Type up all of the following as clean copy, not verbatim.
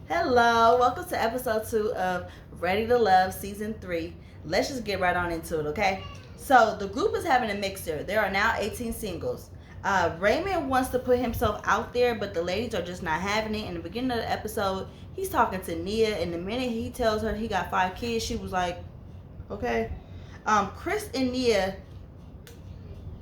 Hello, welcome to episode 2 of Ready to Love Season 3. Let's just get right on into it, okay? So, the group is having a mixer. There are now 18 singles. Raymond wants to put himself out there, but the ladies are just not having it. In the beginning of the episode, he's talking to Nia, and the minute he tells her he got 5 kids, she was like, okay. Chris and Nia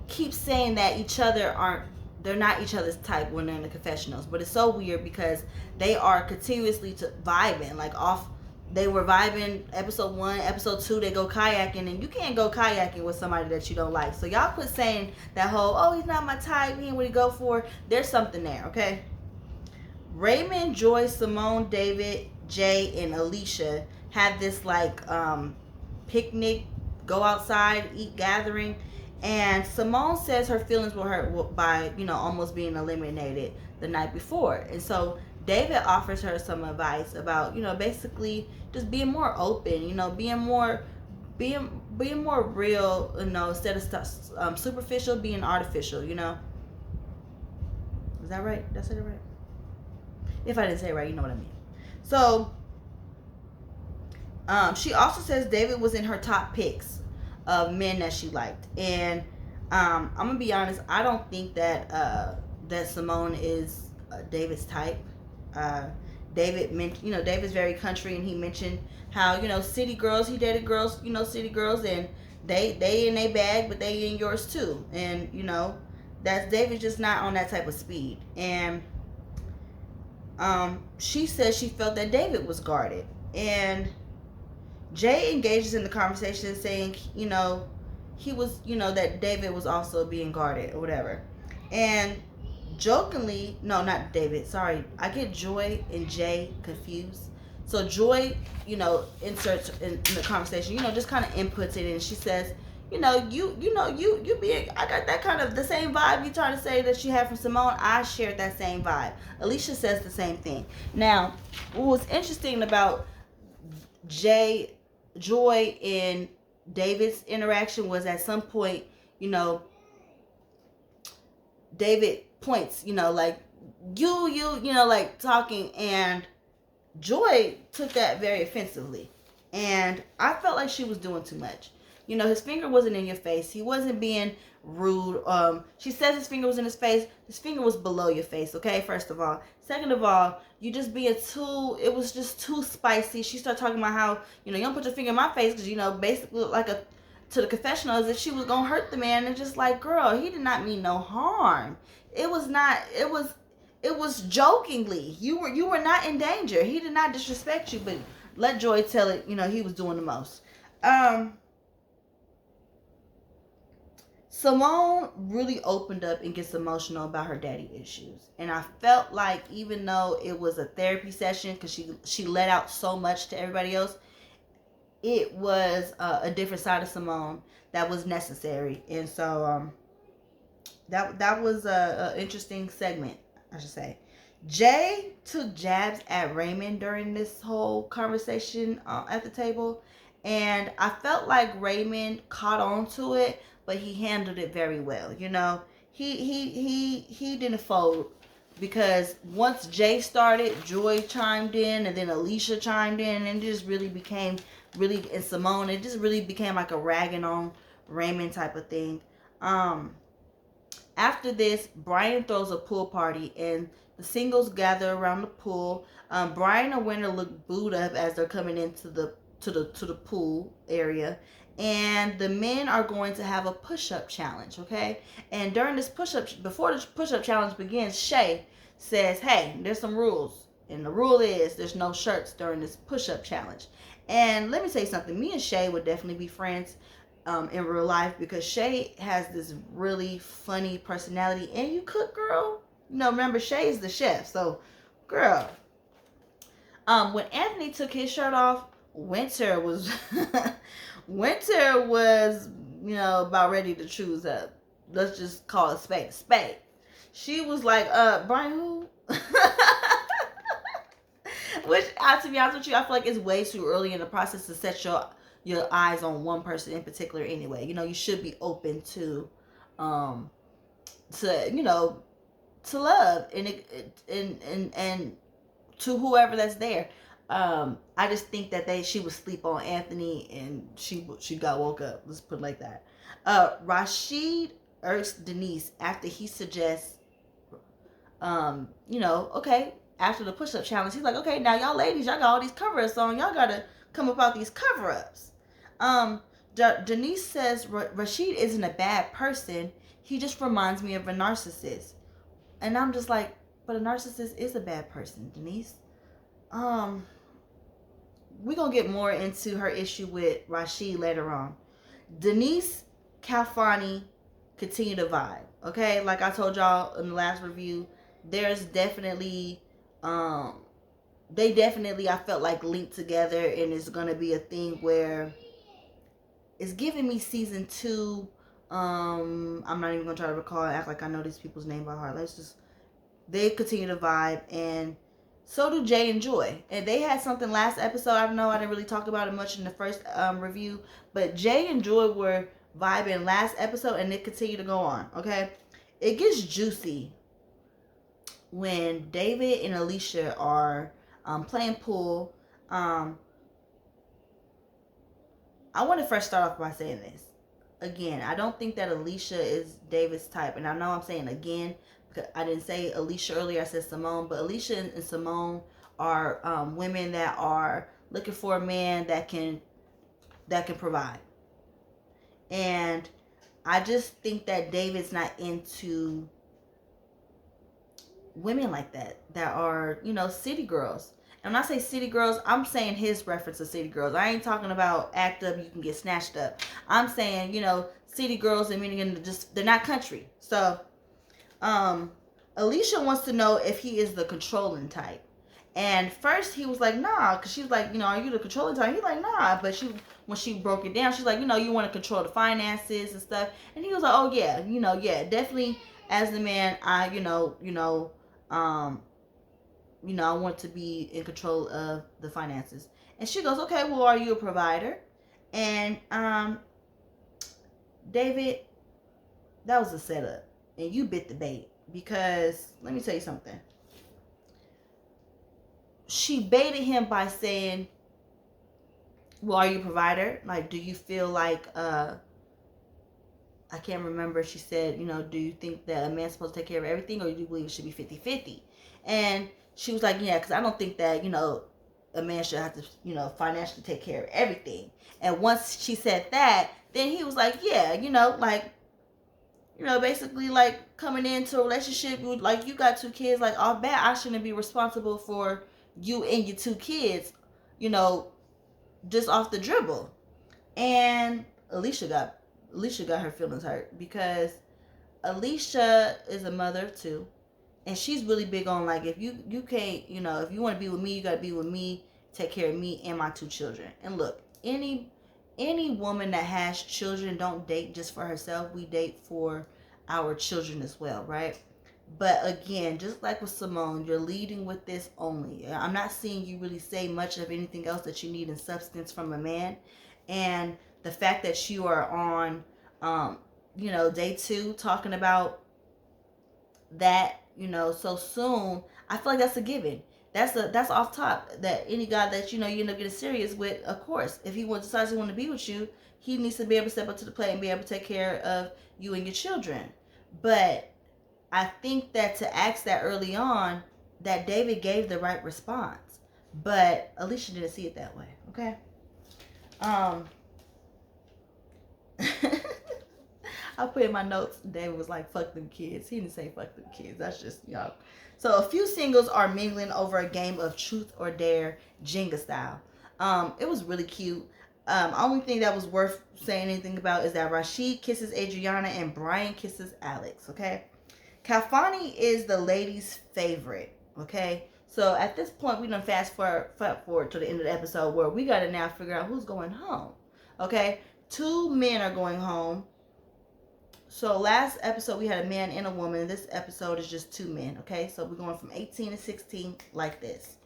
keep saying that each other aren't they're not each other's type when they're in the confessionals, but it's so weird because they are continuously vibing like off. They were vibing episode 1, episode 2 they go kayaking, and you can't go kayaking with somebody that you don't like. So y'all quit saying that whole, oh, he's not my type, he ain't what he go for. There's something there, okay? Raymond, Joy, Simone, David, Jay, and Alicia had this like picnic, go outside, eat gathering. And Simone says her feelings were hurt by, almost being eliminated the night before. And so David offers her some advice about, basically just being more open, being more real, instead of superficial, being artificial. Is that right? Did I say that right? If I didn't say it right, you know what I mean. So she also says David was in her top picks of men that she liked, and I'm gonna be honest. I don't think that that Simone is David's type. Uh, David mentioned, David's very country, and he mentioned how city girls. He dated girls, city girls, and they in their bag, but they in yours too, and that's David's just not on that type of speed. And she says she felt that David was guarded, and Jay engages in the conversation saying, he was, that David was also being guarded or whatever. And jokingly, no, not David, sorry. I get Joy and Jay confused. So Joy, inserts in the conversation, just kind of inputs it, and she says, you being, I got that kind of the same vibe you trying to say that you had from Simone. I shared that same vibe. Alicia says the same thing. Now, what was interesting about Jay, Joy, and David's interaction was at some point, David points, like like talking, and Joy took that very offensively. And I felt like she was doing too much. His finger wasn't in your face. He wasn't being rude. She says his finger was in his face. His finger was below your face, okay, first of all. Second of all, you just being it was just too spicy. She started talking about how, you don't put your finger in my face because, basically like to the confessional as if she was going to hurt the man. And just like, girl, he did not mean no harm. It was jokingly. You were not in danger. He did not disrespect you, but let Joy tell it, he was doing the most. Simone really opened up and gets emotional about her daddy issues. And I felt like even though it was a therapy session, because she let out so much to everybody else, it was a different side of Simone that was necessary. And so that was a interesting segment, I should say. Jay took jabs at Raymond during this whole conversation at the table, and I felt like Raymond caught on to it, but he handled it very well. He didn't fold, because once Jay started, Joy chimed in, and then Alicia chimed in, and it just really became and Simone, it just really became like a ragging on Raymond type of thing. After this, Brian throws a pool party, and the singles gather around the pool. Brian and Winter look booed up as they're coming into the pool area, and the men are going to have a push-up challenge, okay? And during this before the push-up challenge begins, Shay says, hey, there's some rules, and the rule is there's no shirts during this push-up challenge. And let me say something, me and Shay would definitely be friends in real life, because Shay has this really funny personality, and you cook, girl. Remember, Shay is the chef, so girl. When Anthony took his shirt off, Winter was about ready to choose up. Let's just call it spade a spade. She was like, Brian, who? Which, to be honest with you, I feel like it's way too early in the process to set your eyes on one person in particular anyway. You should be open to to love, and to whoever that's there. I just think that she was asleep on Anthony and she got woke up. Let's put it like that. Rashid irks Denise after he suggests, okay, after the push-up challenge, he's like, okay, now y'all ladies, y'all got all these cover-ups on. Y'all gotta come about these cover-ups. Denise says Rashid isn't a bad person. He just reminds me of a narcissist. And I'm just like, but a narcissist is a bad person, Denise. We're going to get more into her issue with Rashid later on. Denise, Kalfani continue to vibe. Okay? Like I told y'all in the last review, there's definitely, they definitely, I felt like, linked together, and it's going to be a thing where it's giving me season 2. I'm not even going to try to recall and act like I know these people's name by heart. They continue to vibe, and so do Jay and Joy. And they had something last episode. I don't know, I didn't really talk about it much in the first review, but Jay and Joy were vibing last episode, and they continue to go on, okay? It gets juicy when David and Alicia are playing pool. I want to first start off by saying this. Again, I don't think that Alicia is David's type. And I know I'm saying again, because I didn't say Alicia earlier, I said Simone. But Alicia and Simone are women that are looking for a man that can provide. And I just think that David's not into women like that are, city girls. And when I say city girls, I'm saying his reference to city girls. I ain't talking about act up, you can get snatched up. I'm saying, city girls, and meaning they're not country. So, Alicia wants to know if he is the controlling type. And first he was like, nah, because she was like, are you the controlling type? He's like, nah. But when she broke it down, she's like, you want to control the finances and stuff. And he was like, oh yeah, yeah, definitely as the man, I want to be in control of the finances. And she goes, okay, well, are you a provider? And David, that was a setup. And you bit the bait. Because, let me tell you something. She baited him by saying, well, are you a provider? Like, do you feel like, I can't remember, she said, do you think that a man's supposed to take care of everything, or do you believe it should be 50-50? And she was like, yeah, because I don't think that, a man should have to, financially take care of everything. And once she said that, then he was like, yeah, basically like coming into a relationship, like you got 2 kids, like off bat, I shouldn't be responsible for you and your 2 kids, just off the dribble. And Alicia got her feelings hurt because Alicia is a mother of 2. And she's really big on, like, if you can't, if you want to be with me, you got to be with me, take care of me and my 2 children. And look, any woman that has children don't date just for herself. We date for our children as well, right? But again, just like with Simone, you're leading with this only. I'm not seeing you really say much of anything else that you need in substance from a man. And the fact that you are on, day 2 talking about that, so soon, I feel like that's a given. That's off top. That any guy that you end up getting serious with, of course, if he decides he want to be with you, he needs to be able to step up to the plate and be able to take care of you and your children. But I think that to ask that early on, that David gave the right response, but Alicia didn't see it that way. Okay. I put in my notes, David was like, fuck them kids. He didn't say fuck them kids. That's just, y'all. So a few singles are mingling over a game of truth or dare, Jenga style. It was really cute. Only thing that was worth saying anything about is that Rashid kisses Adriana and Brian kisses Alex, okay? Kalfani is the ladies' favorite, okay? So at this point, we done fast forward to the end of the episode where we got to now figure out who's going home, okay? 2 men are going home. So last episode we had a man and a woman. This episode is just 2 men, okay? So we're going from 18 to 16 like this.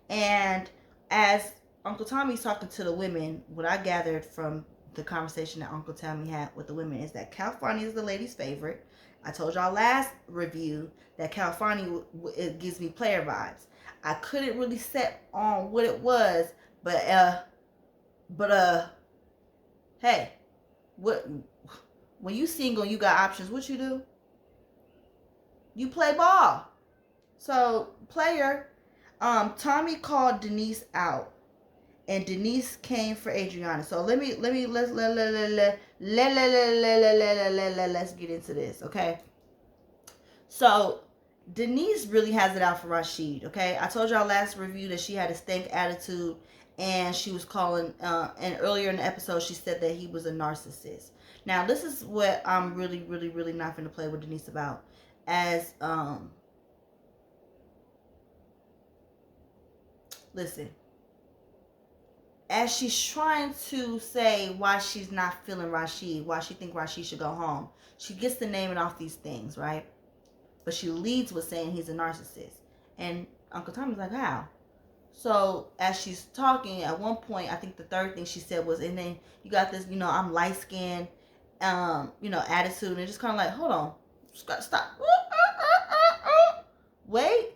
And as Uncle Tommy's talking to the women, what I gathered from the conversation that Uncle Tommy had with the women is that Kalfani is the lady's favorite. I told y'all last review that Kalfani, it gives me player vibes. I couldn't really set on what it was, but hey, what when you single and you got options, what you do? You play ball. So, player, Tommy called Denise out, and Denise came for Adriana. So let's get into this, okay? So Denise really has it out for Rashid, okay? I told y'all last review that she had a stank attitude, and she was calling, and earlier in the episode she said that he was a narcissist. Now this is what I'm really not going to play with Denise about. Listen, as she's trying to say why she's not feeling Rashid, why she think Rashid should go home, she gets to naming off these things, right? But she leads with saying he's a narcissist. And Uncle Tommy's like, how? So as she's talking, at one point, I think the third thing she said was, and then you got this, I'm light-skinned, attitude. And just kind of like, hold on. Stop. Wait.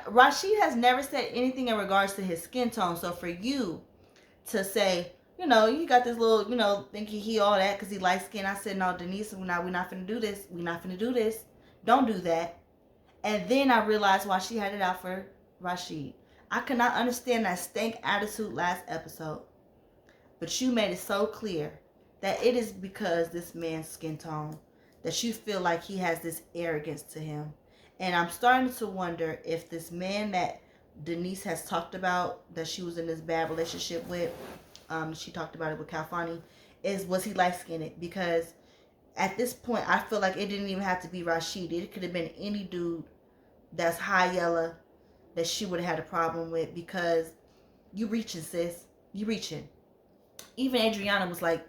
Rashid has never said anything in regards to his skin tone. So for you to say, you got this little, think he all that because he light skinned. I said, no, Denise, we're not finna do this. We're not finna do this. Don't do that. And then I realized why she had it out for Rashid. I could not understand that stank attitude last episode. But you made it so clear that it is because this man's skin tone that you feel like he has this arrogance to him. And I'm starting to wonder if this man that Denise has talked about, that she was in this bad relationship with, she talked about it with Kalfani, was he light-skinned? Because at this point, I feel like it didn't even have to be Rashid. It could have been any dude that's high yellow that she would have had a problem with, because you reaching, sis. You reaching. Even Adriana was like,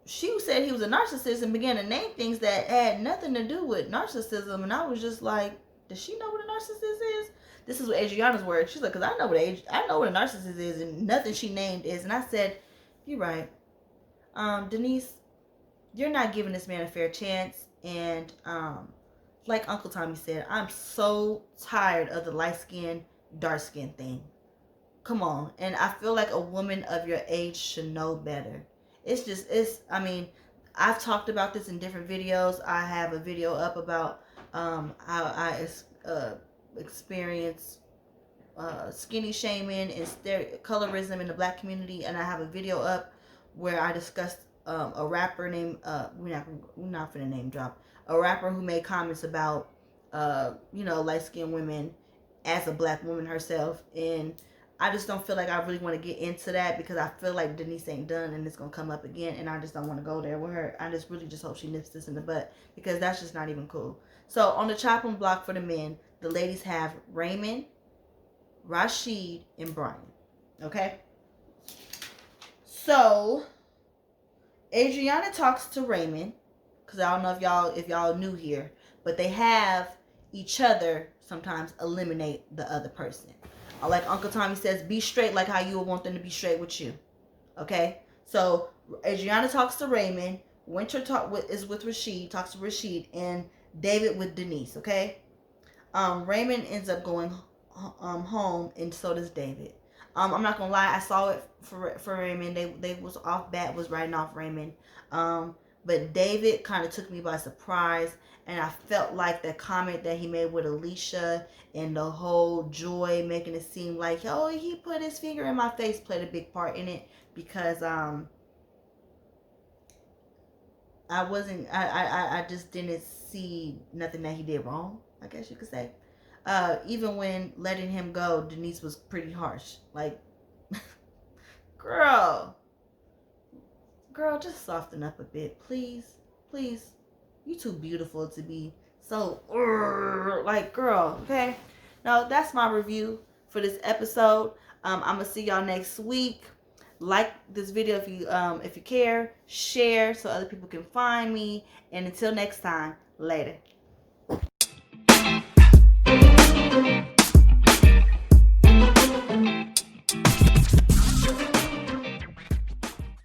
she said he was a narcissist and began to name things that had nothing to do with narcissism. And I was just like, does she know what a narcissist is? This is what Adriana's word. She's like, because I know what a narcissist is, and nothing she named is. And I said, you're right. Denise, you're not giving this man a fair chance. And like Uncle Tommy said, I'm so tired of the light-skinned, dark-skinned thing. Come on. And I feel like a woman of your age should know better. I've talked about this in different videos. I have a video up about how I experience skinny shaming and colorism in the black community, and I have a video up where I discussed a rapper named we're not finna name drop, a rapper who made comments about light-skinned women as a black woman herself. And I just don't feel like I really want to get into that, because I feel like Denise ain't done and it's going to come up again, and I just don't want to go there with her. I just really hope she nips this in the butt, because that's just not even cool. So on the chopping block for the men, the ladies have Raymond, Rashid, and Brian. Okay? So Adriana talks to Raymond, because I don't know if y'all new here, but they have each other sometimes eliminate the other person. Like Uncle Tommy says, be straight like how you would want them to be straight with you. Okay? So Adriana talks to Raymond. Winter is with Rashid, talks to Rashid, and David with Denise. Okay? Raymond ends up going home, and so does David. I'm not gonna lie, I saw it for Raymond. They was off bat, was writing off Raymond. But David kind of took me by surprise, and I felt like the comment that he made with Alicia and the whole Joy making it seem like, oh, he put his finger in my face, played a big part in it, because I just didn't see nothing that he did wrong, I guess you could say. Even when letting him go, Denise was pretty harsh. Like, girl, just soften up a bit, please. You too beautiful to be so like, girl. Okay, now that's my review for this episode. I'm gonna see y'all next week. Like this video if you care, share so other people can find me, and until next time, later.